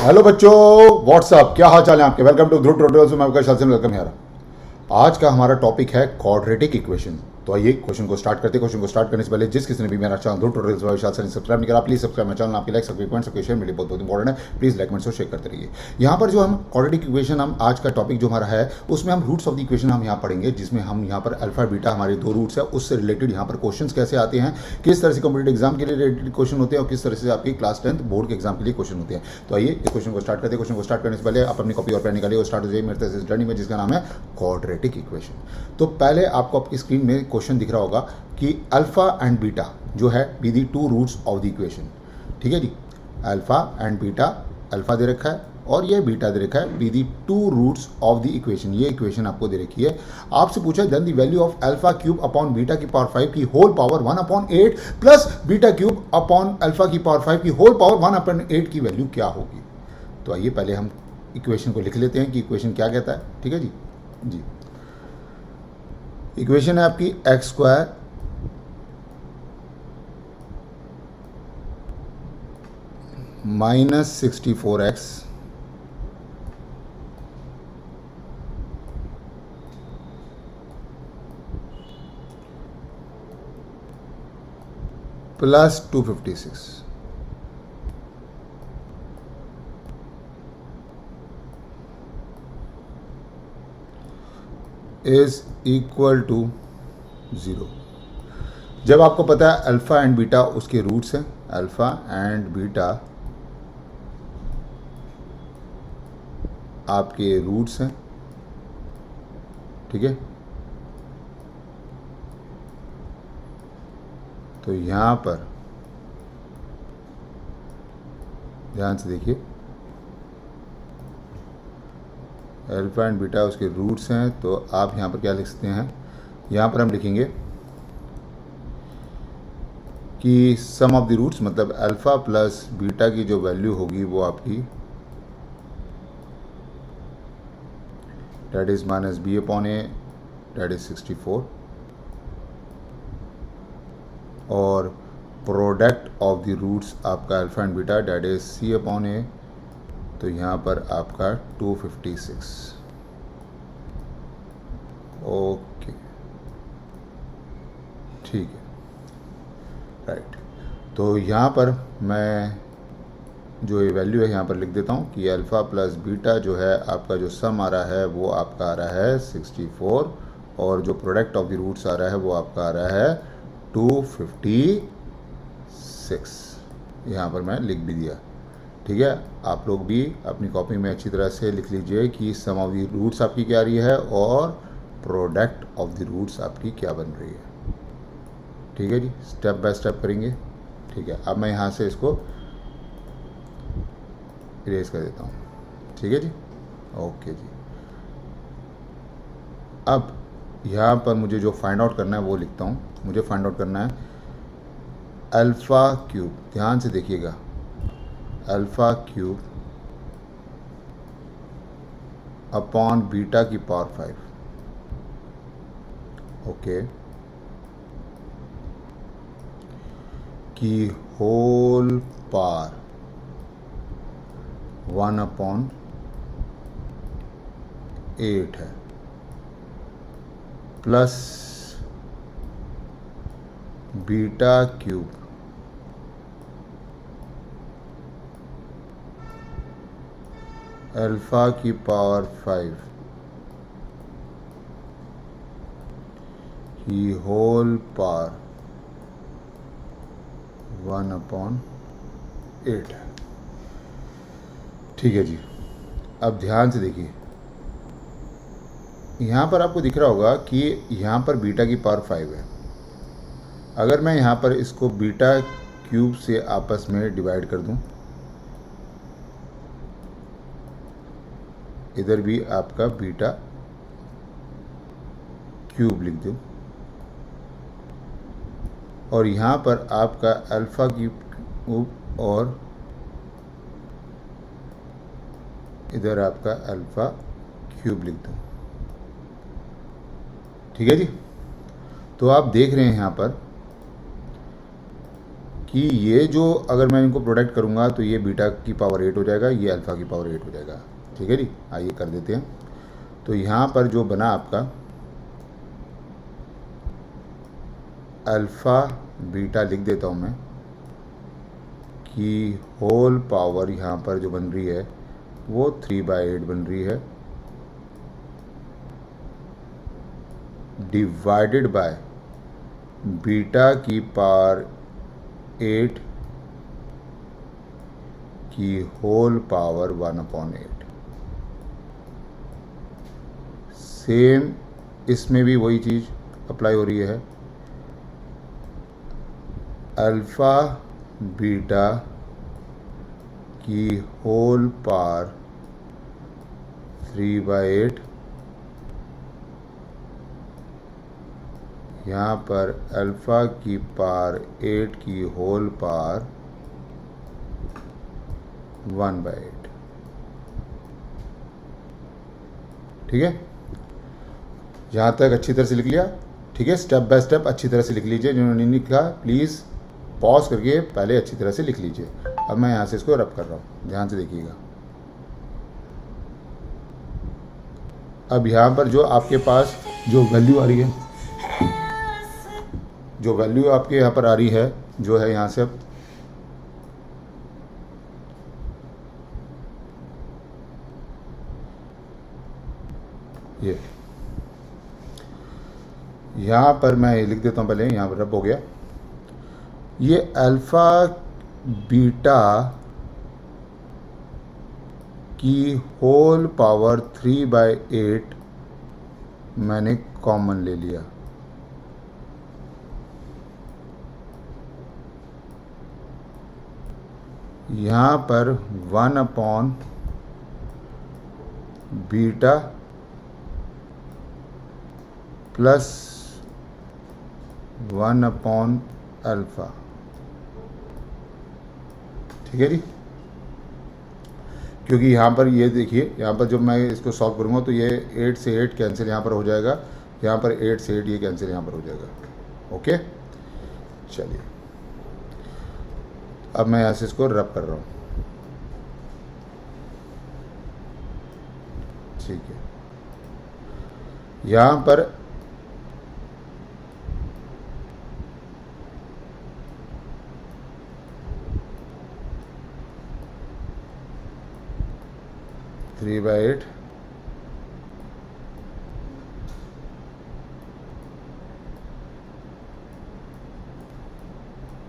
Hello बच्चों, WhatsApp, क्या हाल चाल है आपके। वेलकम टू ध्रुव ट्यूटोरियल्स में आपका शासन वेलकम है। आज का हमारा टॉपिक है क्वाड्रेटिक इक्वेशन। तो आइए क्वेश्चन को स्टार्ट करते हैं। क्वेश्चन को स्टार्ट करने से पहले जिस किसी ने भी मेरा चैनल ध्रुव ट्यूटोरियल्स में शासन सब्सक्राइब नहीं करा, प्लीज सब्सक्राइब माय चैनल। आपकी लाइक सबके पॉइंट्स सबके शेयर मेरे लिए बहुत इंपॉर्टेंट है। प्लीज लाइक कमेंट्स और शेयर करते रहिए। यहाँ पर जो हम क्वाड्रेटिक इक्वेशन, हम आज का टॉपिक जो हमारा है उसमें हम रूट्स ऑफ द इक्वेशन हम यहाँ पढ़ेंगे, जिसमें हम यहाँ पर अल्फा बीटा हमारे दो रूट्स है, उससे रिलेटेड यहाँ पर क्वेश्चन कैसे आते हैं, किस तरह से कॉम्पिटेटिव एग्जाम के लिए रिलेटेड क्वेश्चन होते हैं और किस तरह से आपकी क्लास 10th बोर्ड के एग्जाम के लिए क्वेश्चन होते हैं। तो आइए इस क्वेश्चन को स्टार्ट करते हैं। क्वेश्चन को स्टार्ट करने से पहले आप अपनी कॉपी और पेन निकालिए और स्टार्ट हो जाइए मेरे इस जर्नी में, जिसका नाम है क्वाड्रेटिक इक्वेशन। तो पहले आपको आपकी स्क्रीन में क्वेश्चन दिख रहा होगा कि अल्फा एंड बीटा जो है be the two roots of the equation. ठीक है जी, अल्फा एंड बीटा, अल्फा दे रखा है और ये बीटा दे रखा है, be the two roots of the equation. ये इक्वेशन आपको दे रखी है। आपसे पूछा then the value of alpha cube upon beta की पावर 5 की whole power 1/8 plus beta cube upon alpha की पावर 5 की होल पावर 1/8 की वैल्यू क्या होगी। तो आइए पहले हम इक्वेशन को लिख लेते हैं कि इक्वेशन क्या कहता है। ठीक है जी, इक्वेशन है आपकी x square -64x plus 256 is equal to 0। जब आपको पता है अल्फा एंड बीटा उसके रूट्स हैं, अल्फा एंड बीटा आपके रूट्स हैं, ठीक है। तो यहां पर ध्यान से देखिए, अल्फा एंड बीटा उसके रूट्स हैं, तो आप यहां पर क्या लिख सकते हैं, यहां पर हम लिखेंगे कि सम ऑफ द रूट्स, मतलब अल्फा प्लस बीटा की जो वैल्यू होगी वो आपकी that is minus b upon a, that is 64, और प्रोडक्ट ऑफ द रूट्स आपका alpha and beta that is c upon a, तो यहाँ पर आपका 256। ओके, ठीक है, राइट। तो यहाँ पर मैं जो ये वैल्यू है यहाँ पर लिख देता हूँ कि अल्फ़ा प्लस बीटा जो है आपका जो सम आ रहा है वो आपका आ रहा है 64, और जो प्रोडक्ट ऑफ द रूट्स आ रहा है वो आपका आ रहा है 256। यहाँ पर मैं लिख भी दिया। ठीक है, आप लोग भी अपनी कॉपी में अच्छी तरह से लिख लीजिए कि सम ऑफ द रूट्स आपकी क्या आ रही है और प्रोडक्ट ऑफ द रूट्स आपकी क्या बन रही है। ठीक है जी, स्टेप बाय स्टेप करेंगे। ठीक है, अब मैं यहाँ से इसको इरेज कर देता हूँ। ठीक है जी, ओके जी। अब यहाँ पर मुझे जो फाइंड आउट करना है वो लिखता हूँ। मुझे फाइंड आउट करना है अल्फ़ा क्यूब, ध्यान से देखिएगा, अल्फ़ा क्यूब अपॉन बीटा की पावर 5। ओके, की होल पावर 1/8 है, प्लस बीटा क्यूब अल्फा की पावर 5 की होल पावर 1/8 है। ठीक है जी, अब ध्यान से देखिए, यहाँ पर आपको दिख रहा होगा कि यहाँ पर बीटा की पावर 5 है। अगर मैं यहाँ पर इसको बीटा क्यूब से आपस में डिवाइड कर दूँ, इधर भी आपका बीटा क्यूब लिख दूँ, और यहाँ पर आपका अल्फ़ा क्यूब और इधर आपका अल्फ़ा क्यूब लिख दूँ। ठीक है जी। तो आप देख रहे हैं यहाँ पर कि ये जो अगर मैं इनको प्रोडक्ट करूँगा तो ये बीटा की पावर 8 हो जाएगा, ये अल्फ़ा की पावर 8 हो जाएगा। ठीक है जी, आइए कर देते हैं। तो यहाँ पर जो बना आपका अल्फ़ा बीटा लिख देता हूँ मैं कि होल पावर यहाँ पर जो बन रही है वो 3/8 बन रही है, डिवाइडेड बाय बीटा की पावर 8 की होल पावर 1/8। सेम इसमें भी वही चीज़ अप्लाई हो रही है, अल्फ़ा बीटा की होल पावर 3/8, यहाँ पर अल्फ़ा की पावर 8 की होल पावर 1/8। ठीक है, यहाँ तक अच्छी तरह से लिख लिया। ठीक है, स्टेप बाय स्टेप अच्छी तरह से लिख लीजिए। जिन्होंने नहीं लिखा प्लीज़ पॉज करके पहले अच्छी तरह से लिख लीजिए। अब मैं यहाँ से इसको रब कर रहा हूँ, ध्यान से देखिएगा। अब यहाँ पर जो आपके पास जो वैल्यू आ रही है, जो वैल्यू आपके यहाँ पर आ रही है, जो है यहाँ से अब ये यहाँ पर मैं लिख देता हूँ, पहले यहाँ पर रब हो गया। ये अल्फ़ा बीटा की होल पावर 3/8 मैंने कॉमन ले लिया। यहाँ पर 1 बीटा प्लस 1 अल्फ़ा। ठीक है जी, क्योंकि यहाँ पर ये देखिए, यहाँ पर जब मैं इसको सॉल्व करूँगा तो ये 8 से 8 कैंसिल यहाँ पर हो जाएगा, यहाँ पर 8 से 8 ये कैंसिल यहाँ पर हो जाएगा। ओके, चलिए अब मैं यहाँ से इसको रब कर रहा हूँ। ठीक है, यहाँ पर three by 8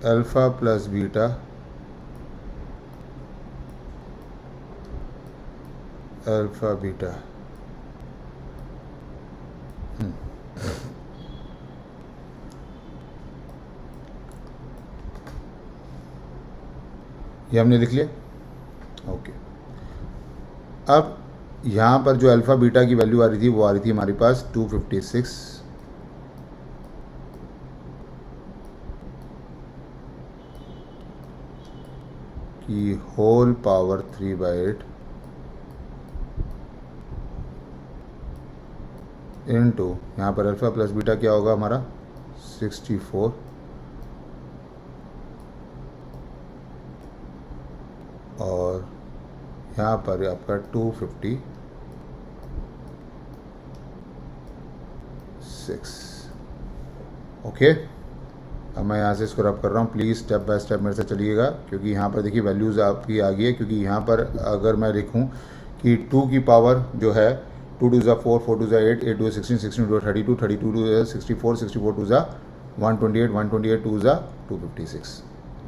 alpha plus beta alpha beta. ये हमने लिख लिया। ओके, अब यहाँ पर जो अल्फ़ा बीटा की वैल्यू आ रही थी वो आ रही थी हमारे पास 256 की होल पावर 3/8 इनटू, यहाँ पर अल्फ़ा प्लस बीटा क्या होगा हमारा 64 और यहाँ पर आपका 256। ओके, अब मैं यहाँ से इसको रब कर रहा हूँ। प्लीज़ स्टेप बाय स्टेप मेरे से चलिएगा, क्योंकि यहाँ पर देखिए वैल्यूज़ आपकी आ गई है। क्योंकि यहाँ पर अगर मैं लिखूँ कि 2 की पावर जो है 2 2 ज़ा 4, 4 2 ज़ा 8, 8 2 ज़ा 16, 16 2 ज़ा 32, 32 2 ज़ा 64, 64 2 ज़ा 128, 128 2 ज़ा 256।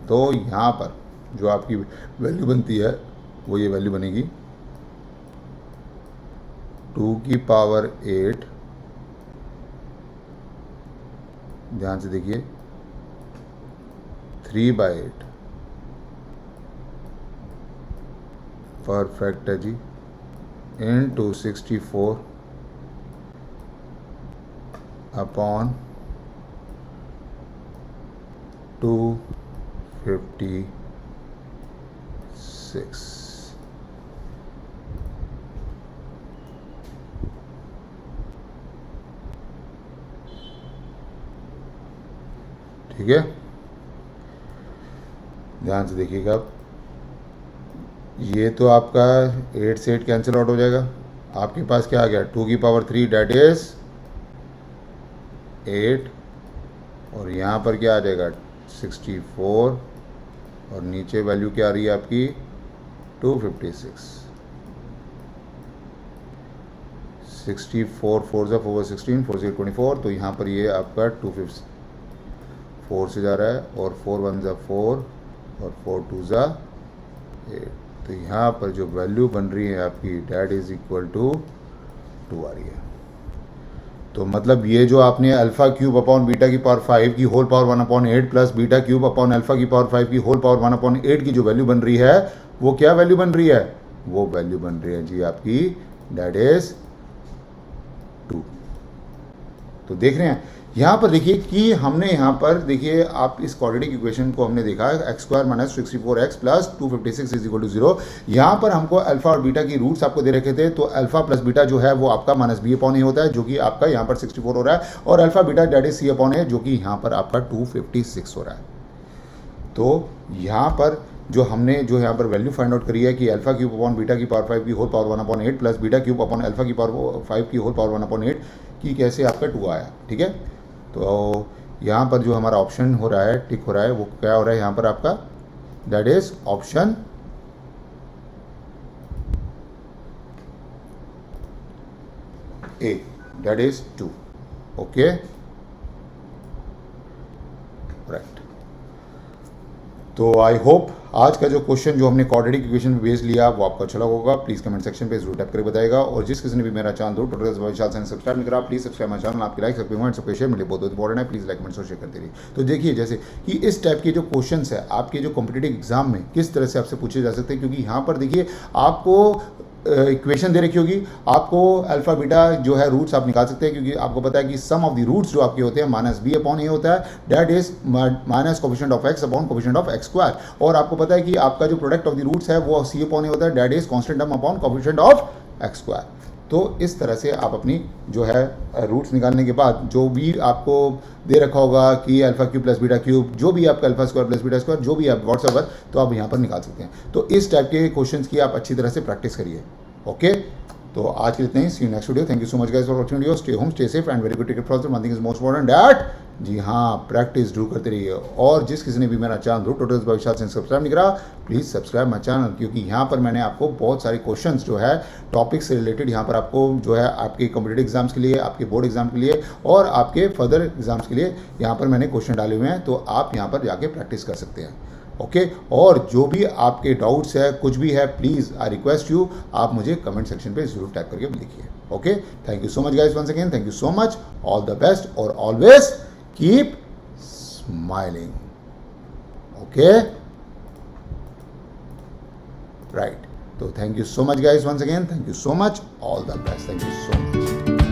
तो यहाँ पर जो आपकी वैल्यू बनती है वो ये वैल्यू बनेगी 2 की पावर 8, ध्यान से देखिए 3/8 परफेक्ट है जी, इनटू 64 अपॉन 256। ठीक है, ध्यान से देखिएगा, ये तो आपका 8 से 8 कैंसिल आउट हो जाएगा, आपके पास क्या आ गया 2 की पावर 3 डेट इज 8, और यहाँ पर क्या आ जाएगा 64, और नीचे वैल्यू क्या आ रही है आपकी 256। 64 4 ज़ा 4 16 4 से 24, तो यहाँ पर ये आपका 254 से जा रहा है, और 4 1 ज़ा 4 और 4 2 ज़ा 8, तो यहाँ पर जो वैल्यू बन रही है आपकी डैट इज इक्वल टू 2 आ रही है। तो मतलब ये जो आपने अल्फा क्यूब अपॉन बीटा की पावर 5 की whole power 1/8 plus beta cube upon alpha की पावर 5 की होल पावर 1/8 की जो वैल्यू बन रही है, वो क्या वैल्यू बन रही है, वो वैल्यू बन रही है जी आपकी डैट इज 2। तो देख रहे हैं यहाँ पर, देखिए कि हमने यहाँ पर देखिए आप इस क्वाड्रेटिक इक्वेशन को हमने देखा x² minus 64x plus 256 is equal to 0। यहाँ पर हमको अल्फा और बीटा की रूट्स आपको दे रखे थे, तो अल्फा प्लस बीटा जो है वो आपका माइनस b अपॉन ए होता है, जो कि आपका यहाँ पर 64 हो रहा है, और alpha beta that is c upon a, जो कि यहाँ पर आपका 256 हो रहा है। तो यहाँ पर जो हमने जो यहाँ पर वैल्यू फाइंड आउट करी है कि अल्फा क्यूब अपॉन बीटा की पावर 5 की whole power 1/8 plus beta cube upon alpha की पावर 5 की होल पावर 1/8 की कैसे आपका 2 आया, ठीक है। तो यहाँ पर जो हमारा ऑप्शन हो रहा है, टिक हो रहा है, वो क्या हो रहा है यहाँ पर आपका, that is option A, that is 2। Okay, right. तो आई होप आज का जो क्वेश्चन जो हमने क्वाड्रेटिक इक्वेशन पे बेस लिया वो आपको अच्छा लगा होगा। प्लीज कमेंट सेक्शन पे जरूर टाइप करके बताएगा, और जिस किसी ने भी मेरा चैनल दो टोटल सब्सक्राइब नहीं करा, प्लीज सब्सक्राइब माय चैनल। आपकी लाइक कमेंट सबके शेयर मेरे बहुत इंपॉर्टेंट है, प्लीज लाइक कमेंट और शेयर करते रहिए। तो देखिए जैसे कि इस टाइप के जो क्वेश्चन है आपके जो कॉम्पिटेटिव एग्जाम में किस तरह से आपसे पूछे जा सकते हैं, क्योंकि यहाँ पर देखिए आपको इक्वेशन दे रखी होगी, आपको अल्फा बीटा जो है रूट्स आप निकाल सकते हैं, क्योंकि आपको पता है कि सम ऑफ द रूट्स जो आपके होते हैं माइनस बी अपॉन ए होता है, that is minus coefficient of x upon coefficient of x square, और आपको पता है कि आपका जो प्रोडक्ट ऑफ द रूट्स है वो सी अपॉन ए होता है, that is constant term upon coefficient of x square. तो इस तरह से आप अपनी जो है रूट्स निकालने के बाद जो भी आपको दे रखा होगा कि alpha cube plus beta cube, जो भी आपका alpha square plus beta square, जो भी आप व्हाट्सएवर, तो आप यहाँ पर निकाल सकते हैं। तो इस टाइप के क्वेश्चंस की आप अच्छी तरह से प्रैक्टिस करिए। ओके, तो आज के लिए इतना ही। See you next video. Thank you so much guys for watching video. Stay home, stay safe and very good take care for one thing is most important that, जी हाँ, प्रैक्टिस जरूर करते रहिए। और जिस किसी ने भी मेरा चैनल ध्रुव ट्यूटोरियल्स बाय विशाल से सब्सक्राइब नहीं करा, प्लीज सब्सक्राइब माय चैनल, क्योंकि यहाँ पर मैंने आपको बहुत सारे क्वेश्चंस जो है टॉपिक से रिलेटेड यहाँ पर आपको जो है आपके कॉम्पिटेटिव एग्जाम्स के लिए, आपके बोर्ड एग्जाम के लिए और आपके फर्दर एग्जाम्स के लिए यहाँ पर मैंने क्वेश्चन डाले हुए हैं, तो आप यहाँ पर जाके प्रैक्टिस कर सकते हैं। ओके, और जो भी आपके डाउट्स है, कुछ भी है, प्लीज़ आई रिक्वेस्ट यू, आप मुझे कमेंट सेक्शन पे जरूर टाइप करके लिखिए। Okay, thank you so much guys, once again thank you so much, all the best, और always keep smiling. Okay, right. तो thank you so much guys, once again thank you so much, all the best, thank you so much.